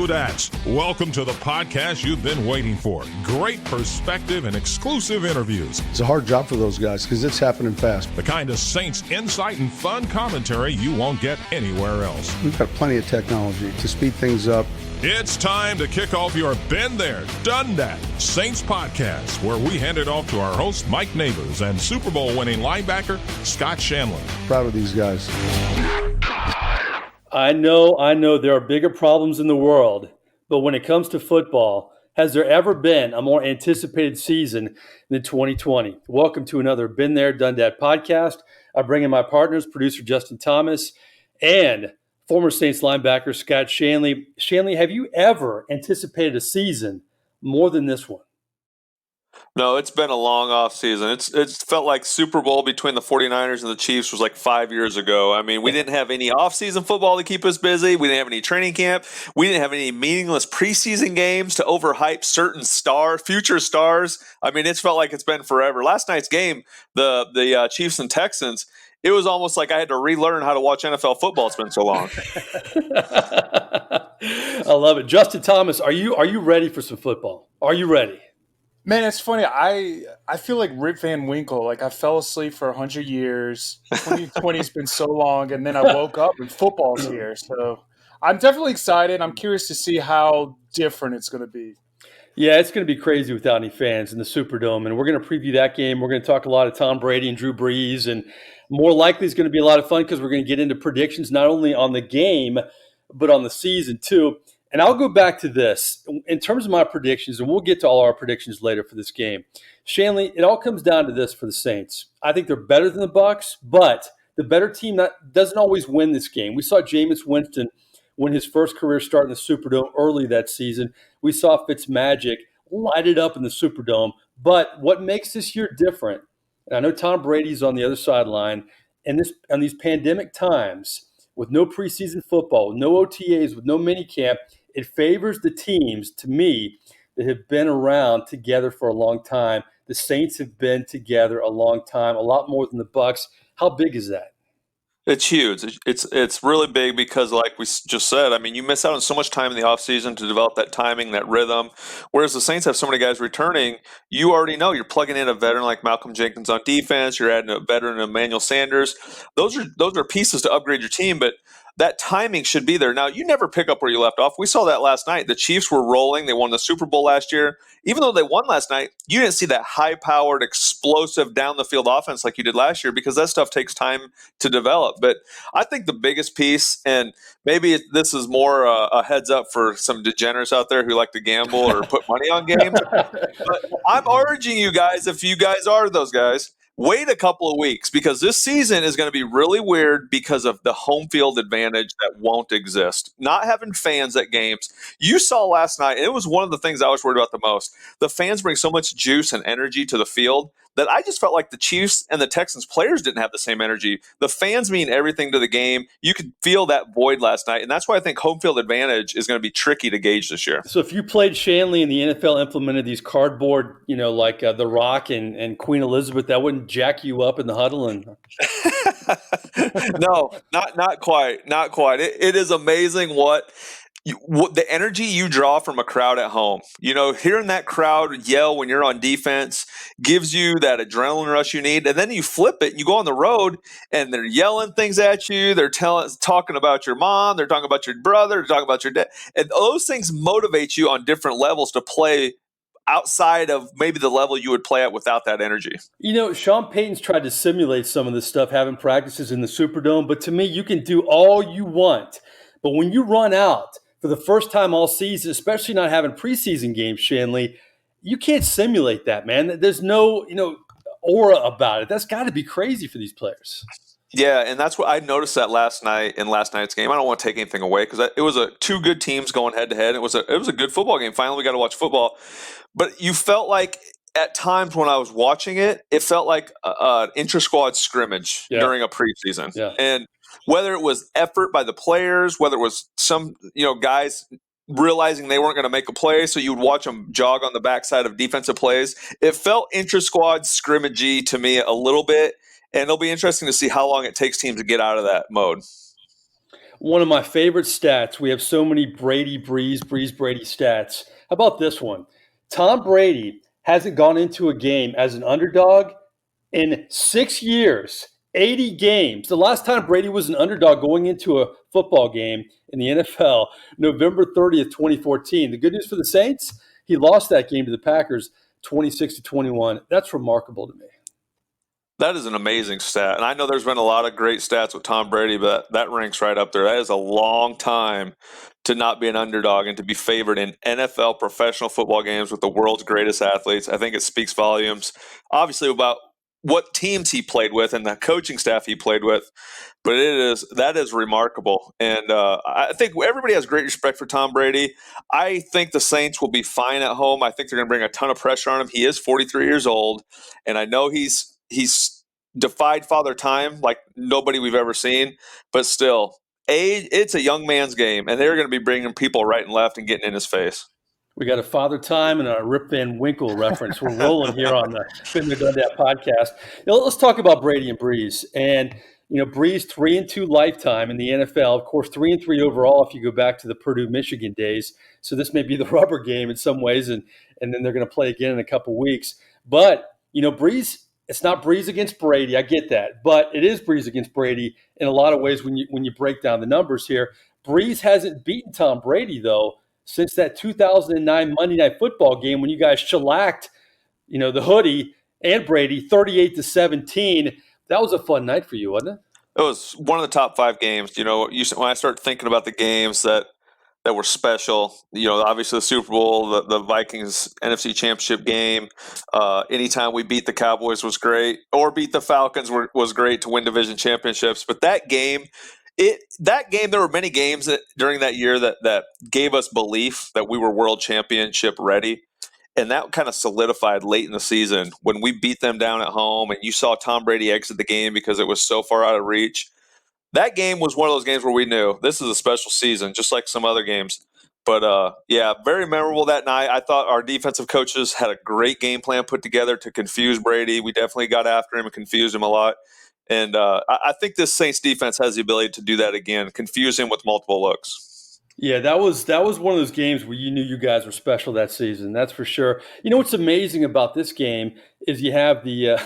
Dudats. Welcome to the podcast you've been waiting for. Great perspective and exclusive interviews. It's a hard job for those guys because it's happening fast. The kind of Saints insight and fun commentary you won't get anywhere else. We've got plenty of technology to speed things up. It's time to kick off your Been There, Done That Saints podcast, where we hand it off to our host, Mike Nabors, and Super Bowl winning linebacker, Scott Shanle. Proud of these guys. I know there are bigger problems in the world, but when it comes to football, has there ever been a more anticipated season than 2020? Welcome to another Been There, Done That podcast. I bring in my partners, producer Justin Thomas and former Saints linebacker Scott Shanle. Shanle, have you ever anticipated a season more than this one? No, it's been a long off season. It's felt like Super Bowl between the 49ers and the Chiefs was like 5 years ago. I mean, we didn't have any off-season football to keep us busy. We didn't have any training camp. We didn't have any meaningless preseason games to overhype certain future stars. I mean, it's felt like it's been forever. Last night's game, the Chiefs and Texans, it was almost like I had to relearn how to watch NFL football. It's been so long. I love it. Justin Thomas, are you ready for some football? Are you ready? Man, it's funny. I feel like Rip Van Winkle. Like I fell asleep for 100 years. 2020's been so long, and then I woke up and football's here. So I'm definitely excited. I'm curious to see how different it's going to be. Yeah, it's going to be crazy without any fans in the Superdome, and we're going to preview that game. We're going to talk a lot of Tom Brady and Drew Brees, and more likely it's going to be a lot of fun because we're going to get into predictions not only on the game but on the season too. And I'll go back to this. In terms of my predictions, and we'll get to all our predictions later for this game, Shanle, it all comes down to this for the Saints. I think they're better than the Bucs, but the better team doesn't always win this game. We saw Jameis Winston win his first career start in the Superdome early that season. We saw Fitzmagic light it up in the Superdome. But what makes this year different, and I know Tom Brady's on the other sideline, and these pandemic times, with no preseason football, with no OTAs, with no minicamp, it favors the teams, to me, that have been around together for a long time. The Saints have been together a long time, a lot more than the Bucs. How big is that? It's huge. It's really big because, like we just said, I mean, you miss out on so much time in the offseason to develop that timing, that rhythm. Whereas the Saints have so many guys returning, you already know you're plugging in a veteran like Malcolm Jenkins on defense. You're adding a veteran, Emmanuel Sanders. Those are pieces to upgrade your team, but that timing should be there. Now, you never pick up where you left off. We saw that last night. The Chiefs were rolling. They won the Super Bowl last year. Even though they won last night, you didn't see that high-powered, explosive down-the-field offense like you did last year because that stuff takes time to develop. But I think the biggest piece, and maybe this is more a heads-up for some degenerates out there who like to gamble or put money on games, but I'm urging you guys, if you guys are those guys, wait a couple of weeks because this season is going to be really weird because of the home field advantage that won't exist. Not having fans at games. You saw last night, and it was one of the things I was worried about the most. The fans bring so much juice and energy to the field that I just felt like the Chiefs and the Texans players didn't have the same energy. The fans mean everything to the game. You could feel that void last night, and that's why I think home field advantage is going to be tricky to gauge this year. So if you played Shanle and the NFL implemented these cardboard, like The Rock and Queen Elizabeth, that wouldn't jack you up in the huddle? And No, not quite. Not quite. It is amazing what the energy you draw from a crowd at home. Hearing that crowd yell when you're on defense gives you that adrenaline rush you need. And then you flip it and you go on the road and they're yelling things at you. They're talking about your mom. They're talking about your brother. They're talking about your dad. And those things motivate you on different levels to play outside of maybe the level you would play at without that energy. Sean Payton's tried to simulate some of this stuff, having practices in the Superdome. But to me, you can do all you want. But when you run out for the first time all season, especially not having preseason games, Shanle, you can't simulate that, man. There's no, aura about it. That's got to be crazy for these players. Yeah, and that's what I noticed that last night in last night's game. I don't want to take anything away because it was two good teams going head to head. It was a good football game. Finally, we got to watch football. But you felt like at times when I was watching it, it felt like an intra-squad scrimmage during a preseason. Yeah. And whether it was effort by the players, whether it was some guys realizing they weren't going to make a play, so you would watch them jog on the backside of defensive plays, it felt intra-squad scrimmagey to me a little bit. And it'll be interesting to see how long it takes teams to get out of that mode. One of my favorite stats. We have so many Brady, Breeze, Brady stats. How about this one? Tom Brady hasn't gone into a game as an underdog in 6 years, 80 games. The last time Brady was an underdog going into a football game in the NFL, November 30th, 2014. The good news for the Saints, he lost that game to the Packers 26-21. That's remarkable to me. That is an amazing stat. And I know there's been a lot of great stats with Tom Brady, but that ranks right up there. That is a long time to not be an underdog and to be favored in NFL professional football games with the world's greatest athletes. I think it speaks volumes, obviously, about what teams he played with and the coaching staff he played with. But that is remarkable. And I think everybody has great respect for Tom Brady. I think the Saints will be fine at home. I think they're going to bring a ton of pressure on him. He is 43 years old, and I know he's defied father time like nobody we've ever seen, but still, it's a young man's game, and they're going to be bringing people right and left and getting in his face. We got a Father Time and a Rip Van Winkle reference. We're rolling here on the Been There Done That podcast. Let's talk about Brady and Breeze. And Breeze 3-2 lifetime in the NFL. Of course, 3-3 overall if you go back to the Purdue Michigan days. So this may be the rubber game in some ways, and then they're going to play again in a couple weeks. But Breeze. It's not Breeze against Brady. I get that, but it is Breeze against Brady in a lot of ways when you break down the numbers here. Breeze hasn't beaten Tom Brady though since that 2009 Monday Night Football game when you guys shellacked, the hoodie and Brady 38-17. That was a fun night for you, wasn't it? It was one of the top 5 games. When I start thinking about the games that were special, obviously the Super Bowl, the Vikings NFC Championship game. Anytime we beat the Cowboys was great, or beat the Falcons was great to win division championships. But that game, there were many games during that year that gave us belief that we were world championship ready. And that kind of solidified late in the season when we beat them down at home and you saw Tom Brady exit the game because it was so far out of reach. That game was one of those games where we knew this is a special season, just like some other games. But, very memorable that night. I thought our defensive coaches had a great game plan put together to confuse Brady. We definitely got after him and confused him a lot. And I think this Saints defense has the ability to do that again, confuse him with multiple looks. Yeah, that was one of those games where you knew you guys were special that season. That's for sure. What's amazing about this game is you have the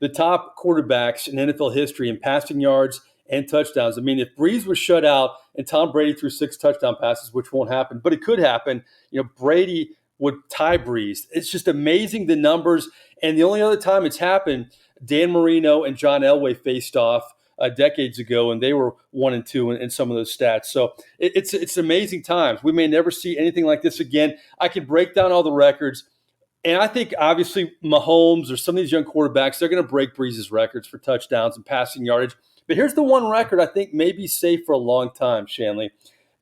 the top quarterbacks in NFL history in passing yards and touchdowns. I mean, if Breeze was shut out and Tom Brady threw 6 touchdown passes, which won't happen, but it could happen, Brady would tie Breeze. It's just amazing the numbers. And the only other time it's happened, Dan Marino and John Elway faced off decades ago, and they were 1-2 in some of those stats. So it's amazing times. We may never see anything like this again. I can break down all the records. And I think, obviously, Mahomes or some of these young quarterbacks, they're going to break Breeze's records for touchdowns and passing yardage. But here's the one record I think may be safe for a long time, Shanle.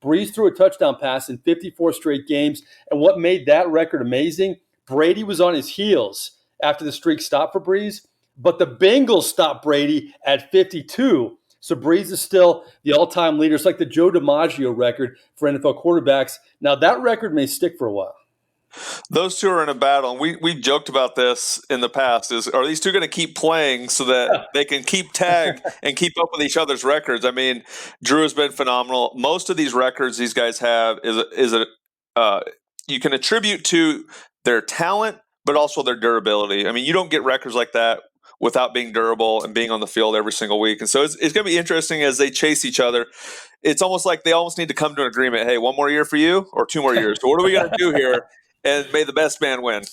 Breeze threw a touchdown pass in 54 straight games. And what made that record amazing, Brady was on his heels after the streak stopped for Breeze. But the Bengals stopped Brady at 52. So Breeze is still the all-time leader. It's like the Joe DiMaggio record for NFL quarterbacks. Now, that record may stick for a while. Those two are in a battle, and we've joked about this in the past. Are these two going to keep playing so that they can keep tag and keep up with each other's records? I mean, Drew has been phenomenal. Most of these records these guys have you can attribute to their talent, but also their durability. I mean, you don't get records like that without being durable and being on the field every single week. And so it's going to be interesting as they chase each other. It's almost like they almost need to come to an agreement. Hey, 1 more year for you or 2 more years? So what are we going to do here? And may the best man win.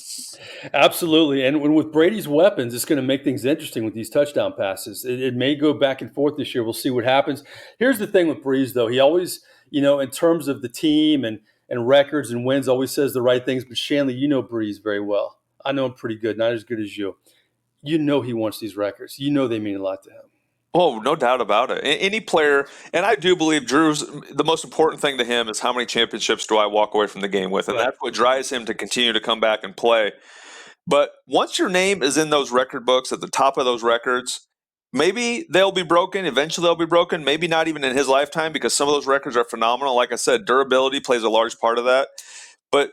Absolutely. And with Brady's weapons, it's going to make things interesting with these touchdown passes. It may go back and forth this year. We'll see what happens. Here's the thing with Breeze, though. He always, in terms of the team and records and wins, always says the right things. But Shanle, you know Breeze very well. I know him pretty good, not as good as you. You know he wants these records. You know they mean a lot to him. Oh, no doubt about it. Any player, and I do believe Drew's, the most important thing to him is how many championships do I walk away from the game with, and that's what drives him to continue to come back and play. But once your name is in those record books, at the top of those records, maybe they'll be broken. Eventually they'll be broken. Maybe not even in his lifetime because some of those records are phenomenal. Like I said, durability plays a large part of that. But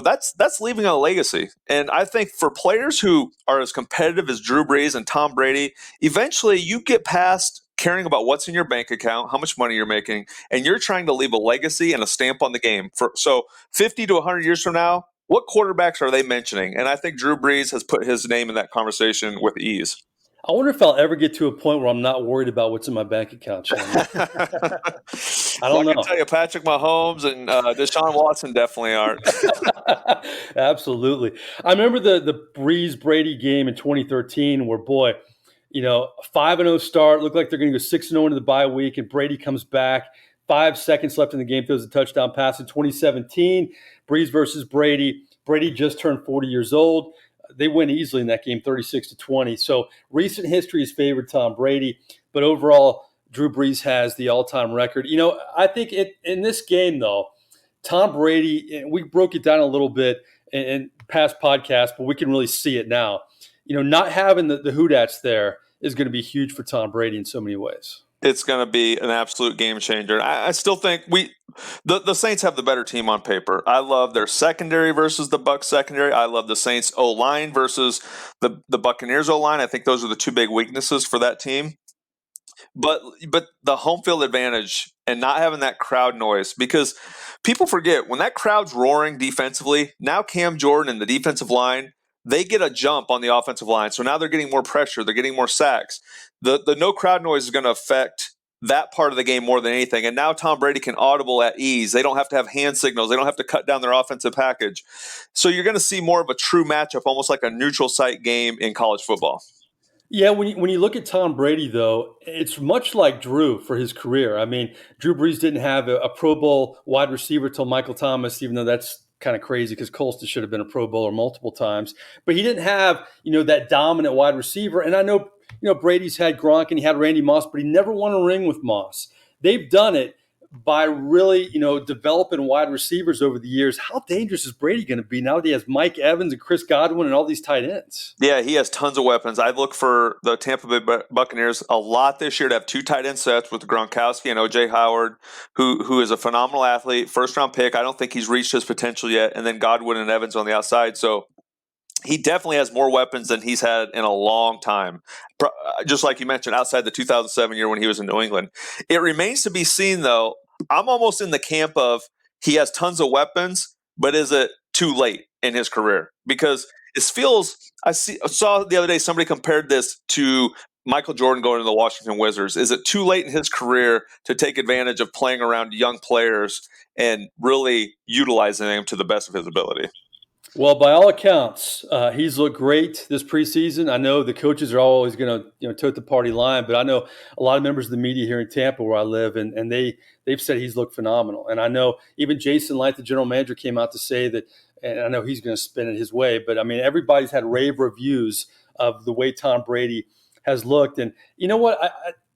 that's leaving a legacy. And I think for players who are as competitive as Drew Brees and Tom Brady, eventually you get past caring about what's in your bank account, how much money you're making, and you're trying to leave a legacy and a stamp on the game. So 50 to 100 years from now, what quarterbacks are they mentioning? And I think Drew Brees has put his name in that conversation with ease. I wonder if I'll ever get to a point where I'm not worried about what's in my bank account, Shanle. I don't know. I can tell you, Patrick Mahomes and Deshaun Watson definitely aren't. Absolutely. I remember the Breeze Brady game in 2013 where, boy, 5-0 start, looked like they're going to go 6-0 into the bye week, and Brady comes back. 5 seconds left in the game, throws a touchdown pass. In 2017, Breeze versus Brady. Brady just turned 40 years old. They win easily in that game, 36-20. So recent history has favored Tom Brady, but overall, Drew Brees has the all-time record. I think in this game, though, Tom Brady, we broke it down a little bit in past podcasts, but we can really see it now. Not having the Houdats there is going to be huge for Tom Brady in so many ways. It's going to be an absolute game changer. I still think the Saints have the better team on paper. I love their secondary versus the Bucs secondary. I love the Saints O-line versus the Buccaneers O-line. I think those are the two big weaknesses for that team. But the home field advantage and not having that crowd noise, because people forget when that crowd's roaring defensively, now Cam Jordan and the defensive line, they get a jump on the offensive line. So now they're getting more pressure. They're getting more sacks. The no crowd noise is going to affect that part of the game more than anything. And now Tom Brady can audible at ease. They don't have to have hand signals. They don't have to cut down their offensive package. So you're going to see more of a true matchup, almost like a neutral site game in college football. Yeah, when you look at Tom Brady, though, it's much like Drew for his career. I mean, Drew Brees didn't have a Pro Bowl wide receiver till Michael Thomas, even though that's kind of crazy because Colston should have been a Pro Bowler multiple times. But he didn't have, that dominant wide receiver. And I know, Brady's had Gronk and he had Randy Moss, but he never won a ring with Moss. They've done it by really, developing wide receivers over the years. How dangerous is Brady going to be now that he has Mike Evans and Chris Godwin and all these tight ends? Yeah, he has tons of weapons. I look for the Tampa Bay Buccaneers a lot this year to have 2 tight end sets with Gronkowski and O.J. Howard, who is a phenomenal athlete, first-round pick. I don't think he's reached his potential yet, and then Godwin and Evans on the outside. So he definitely has more weapons than he's had in a long time. Just like you mentioned, outside the 2007 year when he was in New England. It remains to be seen, though. I'm almost in the camp of he has tons of weapons, but is it too late in his career? Because it feels – I saw the other day somebody compared this to Michael Jordan going to the Washington Wizards. Is it too late in his career to take advantage of playing around young players and really utilizing them to the best of his ability? Well, by all accounts, he's looked great this preseason. I know the coaches are always going to tote the party line, but I know a lot of members of the media here in Tampa where I live, and they've said he's looked phenomenal. And I know even Jason Light, the general manager, came out to say that, and I know he's going to spin it his way, but I mean, everybody's had rave reviews of the way Tom Brady has looked. And you know what?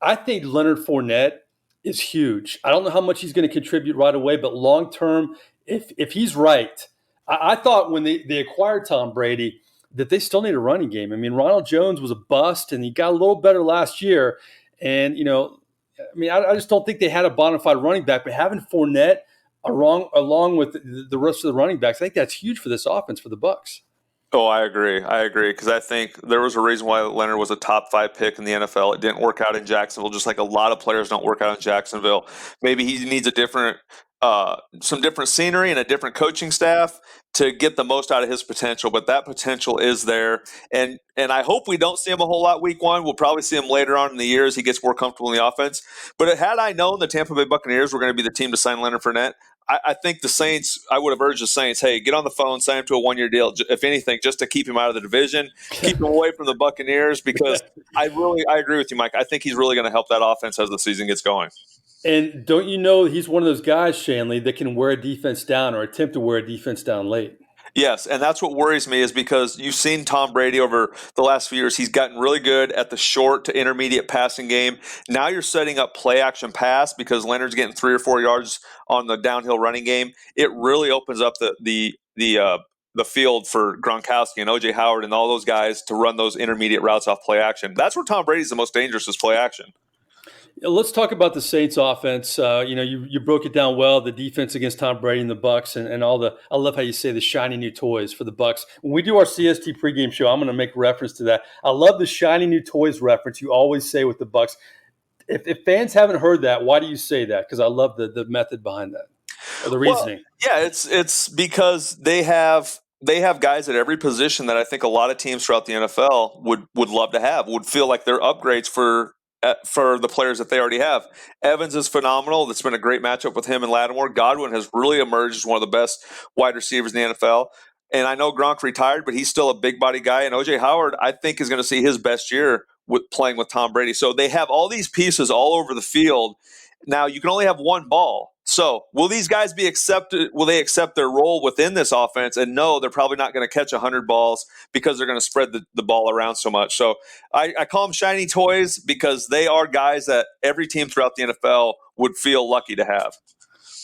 I think Leonard Fournette is huge. I don't know how much he's going to contribute right away, but long term, if he's right, I thought when they acquired Tom Brady that they still need a running game. I mean, Ronald Jones was a bust, and he got a little better last year. And, I just don't think they had a bona fide running back. But having Fournette along with the rest of the running backs, I think that's huge for this offense for the Bucs. Oh, I agree. Because I think there was a reason why Leonard was a top 5 pick in the NFL. It didn't work out in Jacksonville, just like a lot of players don't work out in Jacksonville. Maybe he needs some different scenery and a different coaching staff to get the most out of his potential, but that potential is there. And I hope we don't see him a whole lot week 1. We'll probably see him later on in the year as he gets more comfortable in the offense. But had I known the Tampa Bay Buccaneers were going to be the team to sign Leonard Fournette, I think the Saints, I would have urged the Saints, hey, get on the phone, sign him to a 1-year deal, if anything, just to keep him out of the division, keep him away from the Buccaneers, because I agree with you, Mike. I think he's really going to help that offense as the season gets going. And don't you know he's one of those guys, Shanle, that can wear a defense down or attempt to wear a defense down late? Yes, and that's what worries me is because you've seen Tom Brady over the last few years. He's gotten really good at the short to intermediate passing game. Now you're setting up play action pass because Leonard's getting 3 or 4 yards on the downhill running game. It really opens up the field for Gronkowski and O.J. Howard and all those guys to run those intermediate routes off play action. That's where Tom Brady's the most dangerous is play action. Let's talk about the Saints offense. You broke it down well, the defense against Tom Brady and the Bucs and all the – I love how you say the shiny new toys for the Bucs. When we do our CST pregame show, I'm going to make reference to that. I love the shiny new toys reference you always say with the Bucs. If fans haven't heard that, why do you say that? Because I love the method behind that, or the Well, reasoning. yeah, it's because they have guys at every position that I think a lot of teams throughout the NFL would love to have, would feel like they're upgrades for the players that they already have. Evans is phenomenal. That's been a great matchup with him and Lattimore. Godwin has really emerged as one of the best wide receivers in the NFL. And I know Gronk retired, but he's still a big body guy. And OJ Howard, I think, is going to see his best year with playing with Tom Brady. So they have all these pieces all over the field. Now you can only have one ball. So will these guys be accepted? Will they accept their role within this offense? And no, they're probably not going to catch 100 balls because they're going to spread the ball around so much. So I call them shiny toys because they are guys that every team throughout the NFL would feel lucky to have.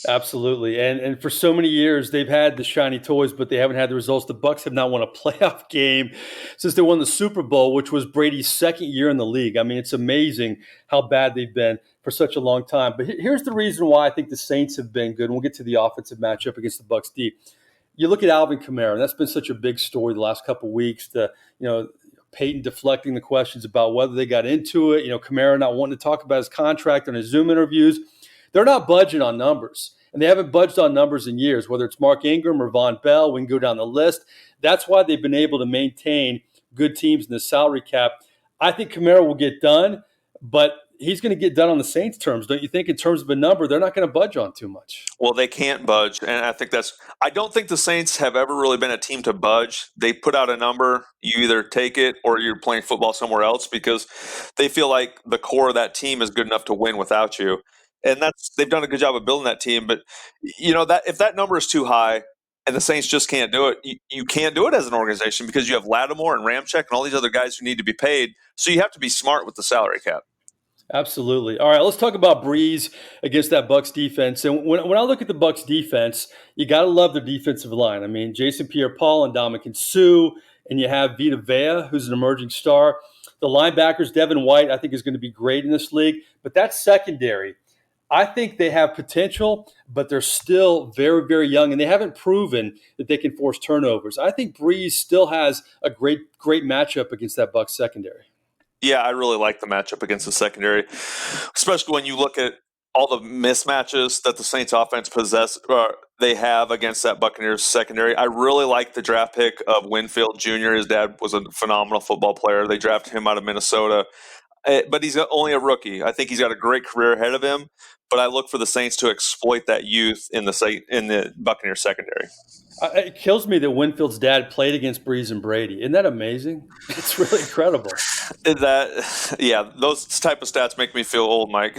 Absolutely. And for so many years, they've had the shiny toys, but they haven't had the results. The Bucs have not won a playoff game since they won the Super Bowl, which was Brady's second year in the league. I mean, it's amazing how bad they've been for such a long time. But here's the reason why I think the Saints have been good. And we'll get to the offensive matchup against the Bucs D. You look at Alvin Kamara, and that's been such a big story the last couple of weeks. Peyton deflecting the questions about whether they got into it. Kamara not wanting to talk about his contract on his Zoom interviews. They're not budging on numbers, and they haven't budged on numbers in years, whether it's Mark Ingram or Von Bell. We can go down the list. That's why they've been able to maintain good teams in the salary cap. I think Kamara will get done, but he's going to get done on the Saints' terms. Don't you think, in terms of a number, they're not going to budge on too much? Well, they can't budge, and I don't think the Saints have ever really been a team to budge. They put out a number, you either take it or you're playing football somewhere else because they feel like the core of that team is good enough to win without you. And they've done a good job of building that team. But that if that number is too high and the Saints just can't do it, you can't do it as an organization because you have Lattimore and Ramczyk and all these other guys who need to be paid. So you have to be smart with the salary cap. Absolutely. All right, let's talk about Breeze against that Bucs defense. And when I look at the Bucs defense, you got to love their defensive line. I mean, Jason Pierre-Paul and Dominican Sue, and you have Vita Vea, who's an emerging star. The linebackers, Devin White, I think is going to be great in this league. But that secondary, I think they have potential, but they're still very, very young, and they haven't proven that they can force turnovers. I think Breeze still has a great matchup against that Bucs secondary. Yeah, I really like the matchup against the secondary, especially when you look at all the mismatches that the Saints offense they have against that Buccaneers secondary. I really like the draft pick of Winfield Jr. His dad was a phenomenal football player. They drafted him out of Minnesota. But he's only a rookie. I think he's got a great career ahead of him. But I look for the Saints to exploit that youth in the Buccaneers secondary. It kills me that Winfield's dad played against Breeze and Brady. Isn't that amazing? It's really incredible. Those type of stats make me feel old, Mike.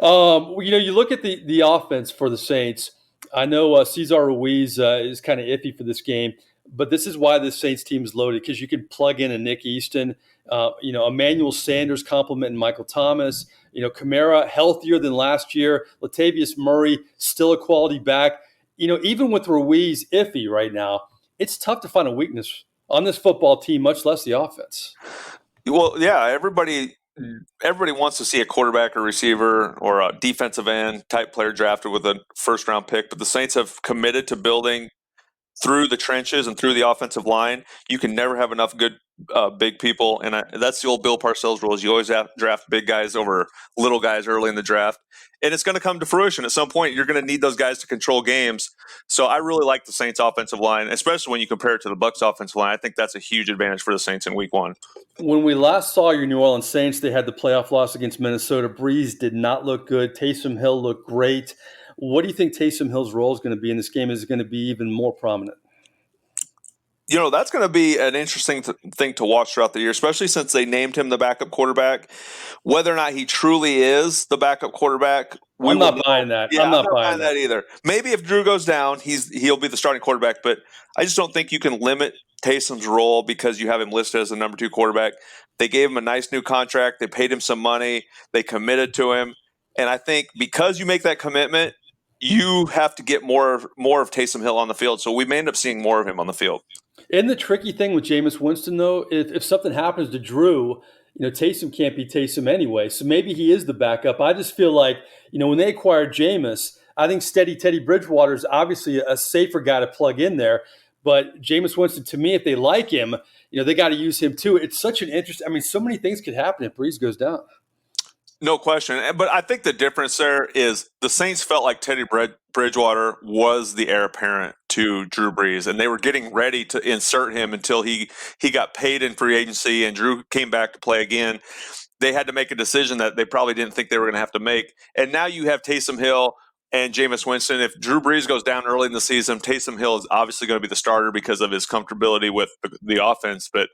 You look at the offense for the Saints. I know Cesar Ruiz is kind of iffy for this game, but this is why the Saints team is loaded, because you can plug in a Nick Easton, Emmanuel Sanders complimenting Michael Thomas, Kamara healthier than last year, Latavius Murray still a quality back. Even with Ruiz iffy right now, it's tough to find a weakness on this football team, much less the offense. Well, yeah, everybody wants to see a quarterback or receiver or a defensive end type player drafted with a first-round pick, but the Saints have committed to building through the trenches and through the offensive line. You can never have enough good big people, and that's the old Bill Parcells rules. You always have to draft big guys over little guys early in the draft, and it's going to come to fruition. At some point, you're going to need those guys to control games. So I really like the Saints offensive line, especially when you compare it to the Bucs offensive line. I think that's a huge advantage for the Saints in week one. When we last saw your New Orleans Saints, they had the playoff loss against Minnesota. Breeze did not look good. Taysom Hill looked great. What do you think Taysom Hill's role is going to be in this game? Is it going to be even more prominent? That's going to be an interesting thing to watch throughout the year, especially since they named him the backup quarterback. Whether or not he truly is the backup quarterback, I'm not buying that. Yeah, I'm not buying that either. Maybe if Drew goes down, he'll be the starting quarterback, but I just don't think you can limit Taysom's role because you have him listed as the number 2 quarterback. They gave him a nice new contract. They paid him some money. They committed to him. And I think because you make that commitment, you have to get more of Taysom Hill on the field. So we may end up seeing more of him on the field. And the tricky thing with Jameis Winston, though, if something happens to Drew, Taysom can't be Taysom anyway. So maybe he is the backup. I just feel like, when they acquired Jameis, I think steady Teddy Bridgewater is obviously a safer guy to plug in there. But Jameis Winston, to me, if they like him, they got to use him too. It's such an interest. I mean, so many things could happen if Breeze goes down. No question. But I think the difference there is the Saints felt like Teddy Bridgewater was the heir apparent to Drew Brees, and they were getting ready to insert him until he got paid in free agency and Drew came back to play again. They had to make a decision that they probably didn't think they were going to have to make. And now you have Taysom Hill and Jameis Winston. If Drew Brees goes down early in the season, Taysom Hill is obviously going to be the starter because of his comfortability with the offense. But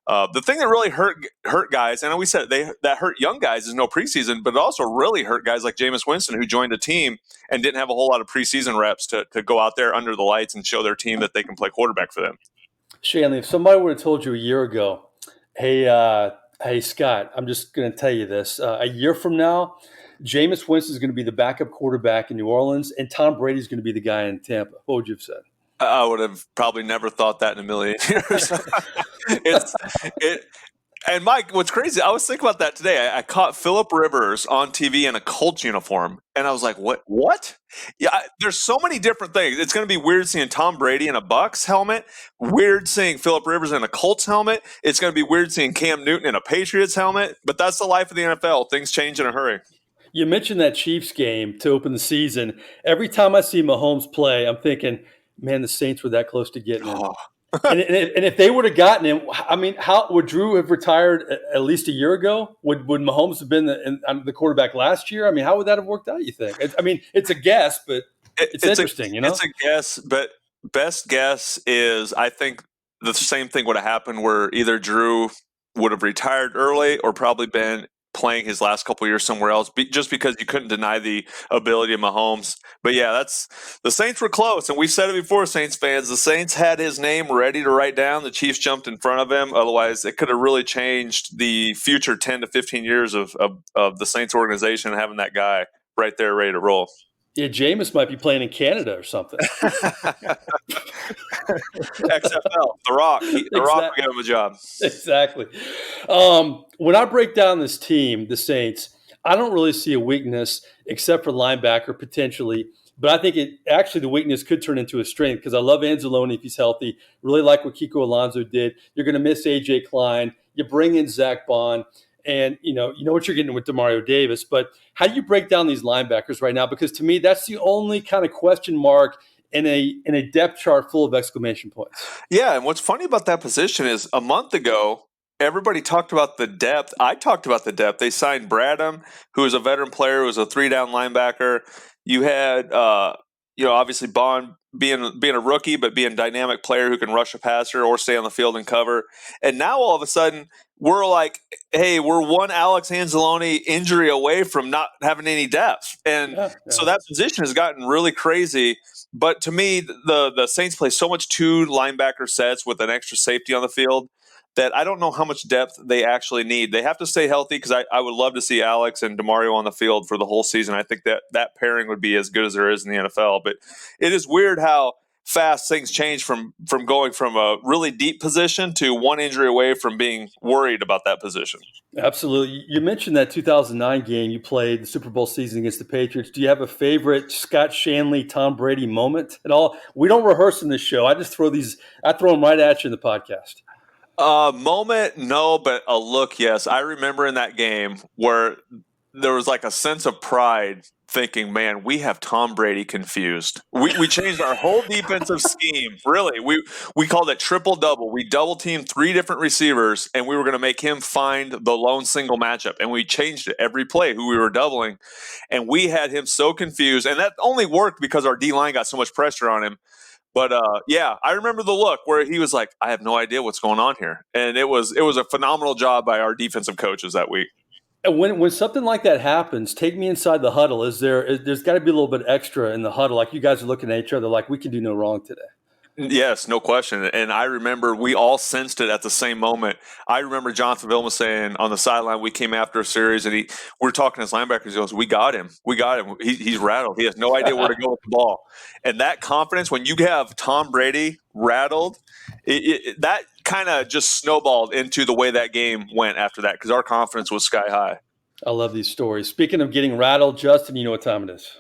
the thing that really hurt guys, and we said that hurt young guys is no preseason, but it also really hurt guys like Jameis Winston, who joined a team and didn't have a whole lot of preseason reps to go out there under the lights and show their team that they can play quarterback for them. Shanle, if somebody would have told you a year ago, hey, Scott, I'm just going to tell you this. A year from now, Jameis Winston is going to be the backup quarterback in New Orleans, and Tom Brady is going to be the guy in Tampa. What would you have said? I would have probably never thought that in a million years. And Mike, what's crazy, I was thinking about that today. I caught Phillip Rivers on TV in a Colts uniform, and I was like, what? Yeah, there's so many different things. It's going to be weird seeing Tom Brady in a Bucs helmet, weird seeing Phillip Rivers in a Colts helmet. It's going to be weird seeing Cam Newton in a Patriots helmet, but that's the life of the NFL. Things change in a hurry. You mentioned that Chiefs game to open the season. Every time I see Mahomes play, I'm thinking, man, the Saints were that close to getting him. Oh. and if they would have gotten him, I mean, how would Drew have retired at least a year ago? Would Mahomes have been the quarterback last year? I mean, how would that have worked out, you think? I mean, it's a guess, but it's interesting, It's a guess, but best guess is I think the same thing would have happened where either Drew would have retired early or probably been playing his last couple of years somewhere else, just because you couldn't deny the ability of Mahomes. But yeah, the Saints were close, and we've said it before, Saints fans. The Saints had his name ready to write down. The Chiefs jumped in front of him. Otherwise, it could have really changed the future 10 to 15 years of the Saints organization, having that guy right there ready to roll. Yeah, Jameis might be playing in Canada or something. XFL, The Rock. The Rock will give him a job. Exactly. When I break down this team, the Saints, I don't really see a weakness except for linebacker potentially. But I think the weakness could turn into a strength because I love Anzalone if he's healthy. Really like what Kiko Alonso did. You're going to miss A.J. Klein. You bring in Zach Bond. And, you know what you're getting with Demario Davis. But how do you break down these linebackers right now? Because to me, that's the only kind of question mark in a depth chart full of exclamation points. Yeah, and what's funny about that position is a month ago, everybody talked about the depth. I talked about the depth. They signed Bradham, who is a veteran player, who was a 3-down linebacker. You had, obviously Bond being a rookie, but being a dynamic player who can rush a passer or stay on the field and cover. And now all of a sudden, we're like, hey, we're one Alex Anzalone injury away from not having any depth. And so that position has gotten really crazy. But to me, the Saints play so much 2 linebacker sets with an extra safety on the field that I don't know how much depth they actually need. They have to stay healthy because I would love to see Alex and Demario on the field for the whole season. I think that pairing would be as good as there is in the NFL. But it is weird how fast things change from going from a really deep position to one injury away from being worried about that position. Absolutely. You mentioned that 2009 game you played, the Super Bowl season against the Patriots. Do you have a favorite Scott Shanle, Tom Brady moment at all? We don't rehearse in this show. I just throw them right at you in the podcast. Moment, no, but a look, yes. I remember in that game where there was like a sense of pride thinking, man, we have Tom Brady confused. We changed our whole defensive scheme. Really, we called it triple double. We double teamed 3 different receivers, and we were going to make him find the lone single matchup. And we changed it every play who we were doubling, and we had him so confused. And that only worked because our D-line got so much pressure on him. But I remember the look where he was like, I have no idea what's going on here. And it was a phenomenal job by our defensive coaches that week. And when something like that happens, take me inside the huddle. There's got to be a little bit extra in the huddle. Like you guys are looking at each other like we can do no wrong today. Yes, no question. And I remember we all sensed it at the same moment. I remember Jonathan Vilma saying on the sideline, we came after a series and we're talking to his linebackers. He goes, we got him. He's rattled. He has no idea where to go with the ball. And that confidence, when you have Tom Brady rattled, that kind of just snowballed into the way that game went after that because our confidence was sky high. I love these stories. Speaking of getting rattled, Justin, you know what time it is.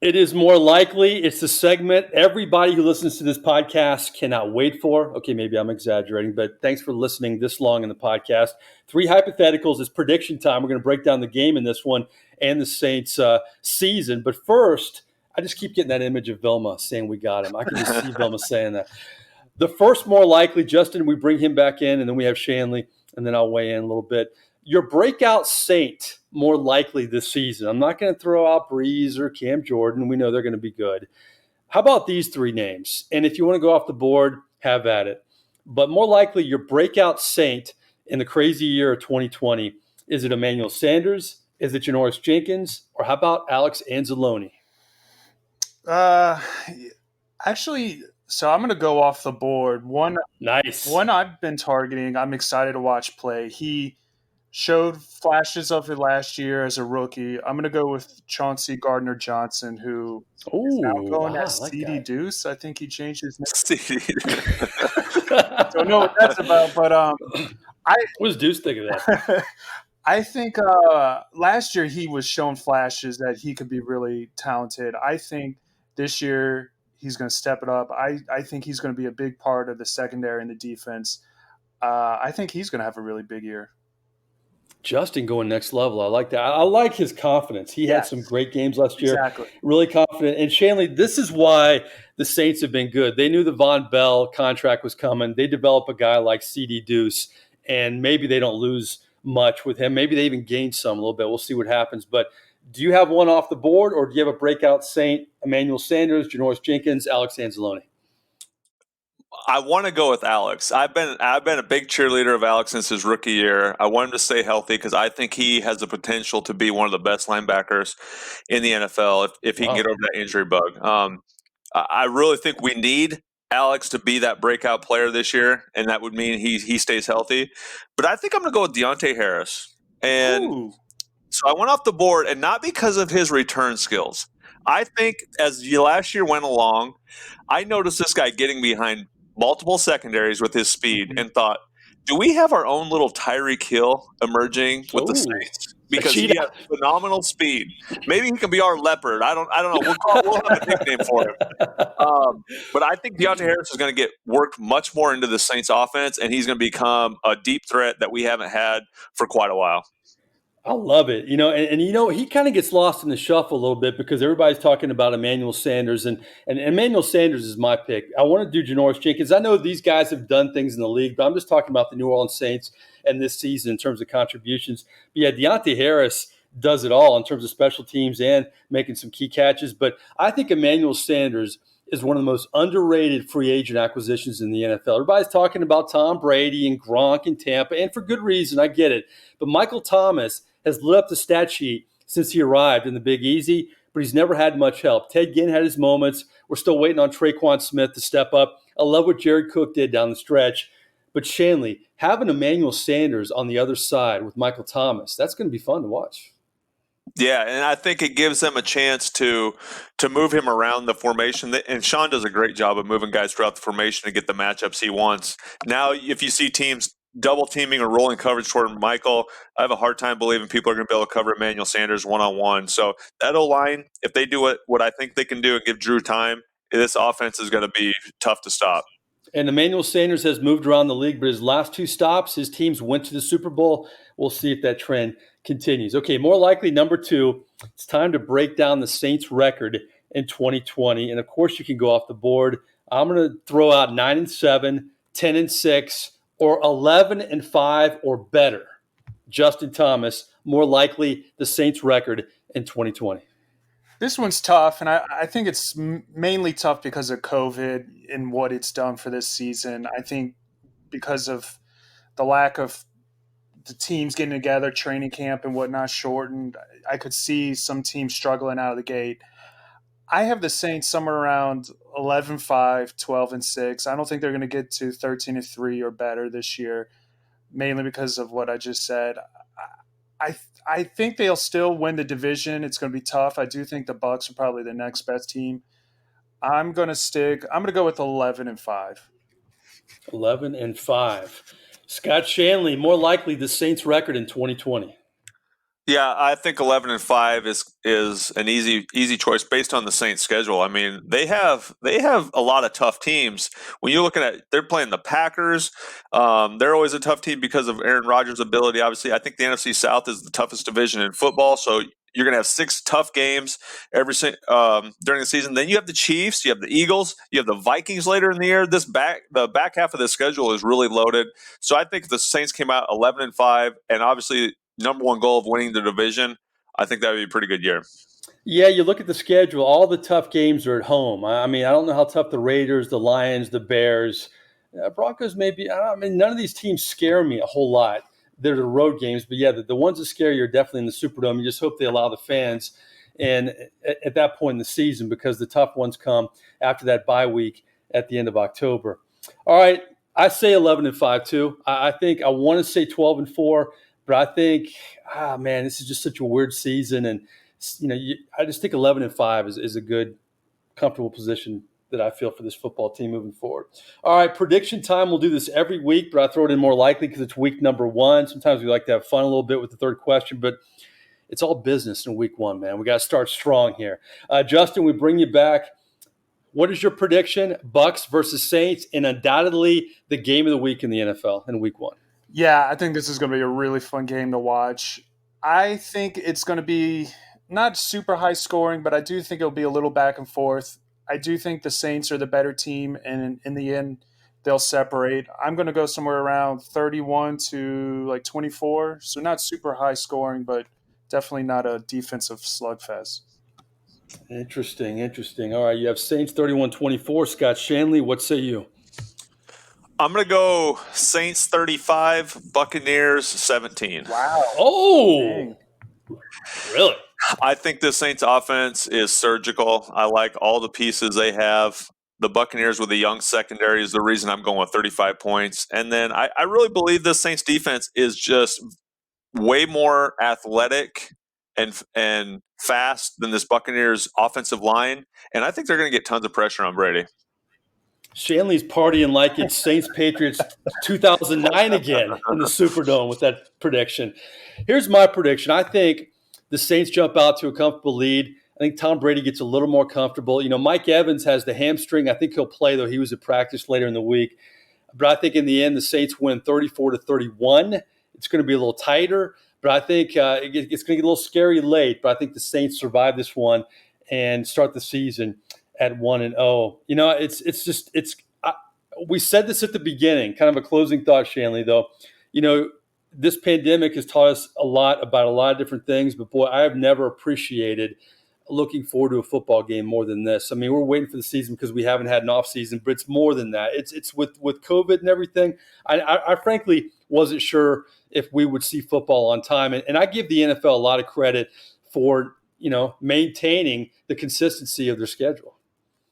It is more likely. It's the segment everybody who listens to this podcast cannot wait for. Okay, maybe I'm exaggerating, but thanks for listening this long in the podcast. 3 hypotheticals. It's prediction time. We're going to break down the game in this one and the Saints season. But first, I just keep getting that image of Vilma saying we got him. I can just see Vilma saying that. The first more likely, Justin, we bring him back in, and then we have Shanle, and then I'll weigh in a little bit. Your breakout Saint more likely this season. I'm not going to throw out Breeze or Cam Jordan. We know they're going to be good. How about these 3 names? And if you want to go off the board, have at it. But more likely, your breakout Saint in the crazy year of 2020, is it Emmanuel Sanders? Is it Janoris Jenkins? Or how about Alex Anzalone? Actually, so I'm going to go off the board. Nice. One I've been targeting, I'm excited to watch play. He showed flashes of it last year as a rookie. I'm going to go with Chauncey Gardner-Johnson, who is now going as I like CD that. Deuce. I think he changed his name. CD. Don't know what that's about, but What does Deuce think of that? I think last year he was showing flashes that he could be really talented. I think this year he's going to step it up. I think he's going to be a big part of the secondary and the defense. I think he's going to have a really big year. Justin going next level. I like that. I like his confidence. He had some great games last year. Exactly. Really confident. And Shanle, this is why the Saints have been good. They knew the Von Bell contract was coming. They develop a guy like CD Deuce, and maybe they don't lose much with him. Maybe they even gain some a little bit. We'll see what happens. But do you have one off the board, or do you have a breakout Saint, Emmanuel Sanders, Janoris Jenkins, Alex Anzalone? I want to go with Alex. I've been a big cheerleader of Alex since his rookie year. I want him to stay healthy because I think he has the potential to be one of the best linebackers in the NFL if he can get over that injury bug. I really think we need Alex to be that breakout player this year, and that would mean he stays healthy. But I think I'm going to go with Deontay Harris. And so I went off the board, and not because of his return skills. I think as the last year went along, I noticed this guy getting behind multiple secondaries with his speed and thought, do we have our own little Tyreek Hill emerging with the Saints? Because he has phenomenal speed. Maybe he can be our leopard. I don't know. We'll have a nickname for him. But I think Deontay Harris is going to get worked much more into the Saints offense, and he's going to become a deep threat that we haven't had for quite a while. I love it. He kind of gets lost in the shuffle a little bit because everybody's talking about Emmanuel Sanders, and Emmanuel Sanders is my pick. I want to do Janoris Jenkins. I know these guys have done things in the league, but I'm just talking about the New Orleans Saints and this season in terms of contributions. But yeah, Deontay Harris does it all in terms of special teams and making some key catches. But I think Emmanuel Sanders is one of the most underrated free agent acquisitions in the NFL. Everybody's talking about Tom Brady and Gronk in Tampa, and for good reason. I get it. But Michael Thomas has lit up the stat sheet since he arrived in the Big Easy, but he's never had much help. Ted Ginn had his moments. We're still waiting on Traquan Smith to step up. I love what Jared Cook did down the stretch. But Shanle, having Emmanuel Sanders on the other side with Michael Thomas, that's going to be fun to watch. Yeah, and I think it gives them a chance to move him around the formation. And Sean does a great job of moving guys throughout the formation to get the matchups he wants. Now, if you see teams double teaming or rolling coverage toward Michael, I have a hard time believing people are going to be able to cover Emmanuel Sanders one-on-one. So that O-line, if they do what I think they can do and give Drew time, this offense is going to be tough to stop. And Emmanuel Sanders has moved around the league, but his last 2 stops, his teams went to the Super Bowl. We'll see if that trend continues. Okay, more likely, number 2, it's time to break down the Saints record in 2020. And, of course, you can go off the board. I'm going to throw out 9-7, 10-6, or 11-5 or better. Justin Thomas, more likely the Saints record in 2020. This one's tough, and I think it's mainly tough because of COVID and what it's done for this season. I think because of the lack of the teams getting together, training camp and whatnot shortened, I could see some teams struggling out of the gate. I have the Saints somewhere around 11-5, 12-6. I don't think they're going to get to 13-3 or better this year, mainly because of what I just said. I think they'll still win the division. It's going to be tough. I do think the Bucs are probably the next best team. I'm going to go with 11-5. 11-5. Scott Shanle, more likely the Saints record in 2020. Yeah, I think 11-5 is an easy choice based on the Saints' schedule. I mean, they have a lot of tough teams. When you're looking at, they're playing the Packers. They're always a tough team because of Aaron Rodgers' ability. Obviously, I think the NFC South is the toughest division in football. So you're going to have 6 tough games during the season. Then you have the Chiefs, you have the Eagles, you have the Vikings later in the year. The back half of the schedule is really loaded. So I think if the Saints came out 11-5, and obviously number one goal of winning the division, I think that would be a pretty good year. Yeah, you look at the schedule, all the tough games are at home. I mean, I don't know how tough the Raiders, the Lions, the Bears, Broncos maybe. I mean, none of these teams scare me a whole lot. They're the road games, but yeah, the ones that scare you are definitely in the Superdome. You just hope they allow the fans and at that point in the season, because the tough ones come after that bye week at the end of October. All right, I say 11-5 too. I think I want to say 12-4, but I think, man, this is just such a weird season, and I just think 11-5 is a good, comfortable position that I feel for this football team moving forward. All right, prediction time. We'll do this every week, but I throw it in more likely because it's week number 1. Sometimes we like to have fun a little bit with the third question, but it's all business in week 1, man. We got to start strong here. Justin, we bring you back. What is your prediction? Bucs versus Saints, and undoubtedly the game of the week in the NFL in week 1. Yeah, I think this is going to be a really fun game to watch. I think it's going to be not super high scoring, but I do think it'll be a little back and forth. I do think the Saints are the better team, and in the end, they'll separate. I'm going to go somewhere around 31 to like 24, so not super high scoring, but definitely not a defensive slugfest. Interesting. All right, you have Saints 31-24. Scott Shanle, what say you? I'm going to go Saints 35, Buccaneers 17. Wow. Oh, Dang. really? I think the Saints offense is surgical. I like all the pieces they have. The Buccaneers with a young secondary is the reason I'm going with 35 points. And then I really believe the Saints defense is just way more athletic and fast than this Buccaneers offensive line. And I think they're going to get tons of pressure on Brady. Shanley's partying like it's Saints Patriots 2009 again in the Superdome with that prediction. Here's my prediction. I think the Saints jump out to a comfortable lead. I think Tom Brady gets a little more comfortable. Mike Evans has the hamstring. I think he'll play, though. He was at practice later in the week. But I think in the end, the Saints win 34-31. It's going to be a little tighter, but I think it's going to get a little scary late. But I think the Saints survive this one and start the season at 1-0. We said this at the beginning, kind of a closing thought, Shanley, though. This pandemic has taught us a lot about a lot of different things, but boy, I have never appreciated looking forward to a football game more than this. I mean, we're waiting for the season because we haven't had an off season, but it's more than that. It's with COVID and everything. I frankly wasn't sure if we would see football on time, and I give the NFL a lot of credit for maintaining the consistency of their schedule.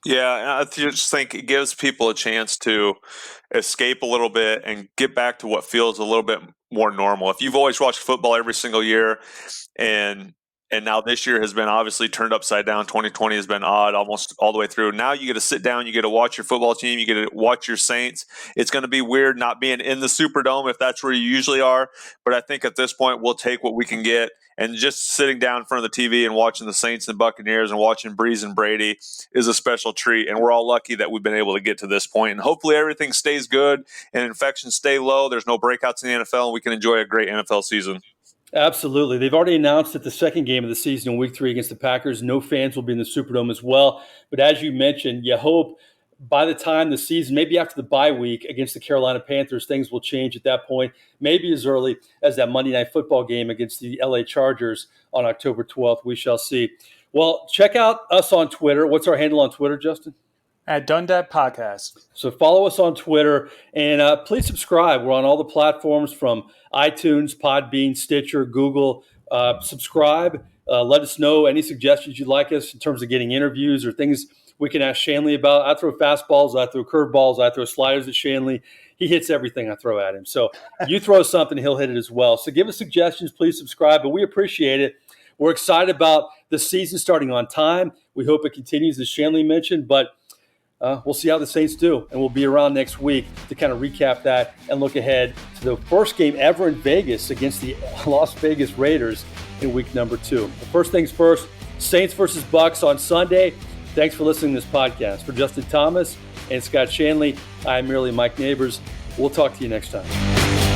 Yeah, I just think it gives people a chance to escape a little bit and get back to what feels a little bit more normal. If you've always watched football every single year, and now this year has been obviously turned upside down. 2020 has been odd almost all the way through. Now you get to sit down, you get to watch your football team, you get to watch your Saints. It's going to be weird not being in the Superdome if that's where you usually are. But I think at this point we'll take what we can get. And just sitting down in front of the TV and watching the Saints and Buccaneers and watching Breeze and Brady is a special treat. And we're all lucky that we've been able to get to this point. And hopefully everything stays good and infections stay low. There's no breakouts in the NFL, and we can enjoy a great NFL season. Absolutely. They've already announced that the second game of the season in week 3 against the Packers, no fans will be in the Superdome as well. But as you mentioned, you hope by the time the season, maybe after the bye week against the Carolina Panthers, things will change at that point, maybe as early as that Monday Night Football game against the LA Chargers on October 12th. We shall see. Well, check out us on Twitter. What's our handle on Twitter, Justin? At Dundat Podcast. So follow us on Twitter, and please subscribe. We're on all the platforms from iTunes, Podbean, Stitcher, Google. Subscribe. Let us know any suggestions you'd like us in terms of getting interviews or things we can ask Shanley about. I throw fastballs, I throw curveballs, I throw sliders at Shanley. He hits everything I throw at him. So you throw something, he'll hit it as well. So give us suggestions, please subscribe, but we appreciate it. We're excited about the season starting on time. We hope it continues, as Shanley mentioned, but we'll see how the Saints do, and we'll be around next week to kind of recap that and look ahead to the first game ever in Vegas against the Las Vegas Raiders in week number 2. But first things first, Saints versus Bucs on Sunday. Thanks for listening to this podcast. For Justin Thomas and Scott Shanle, I'm merely Mike Nabors. We'll talk to you next time.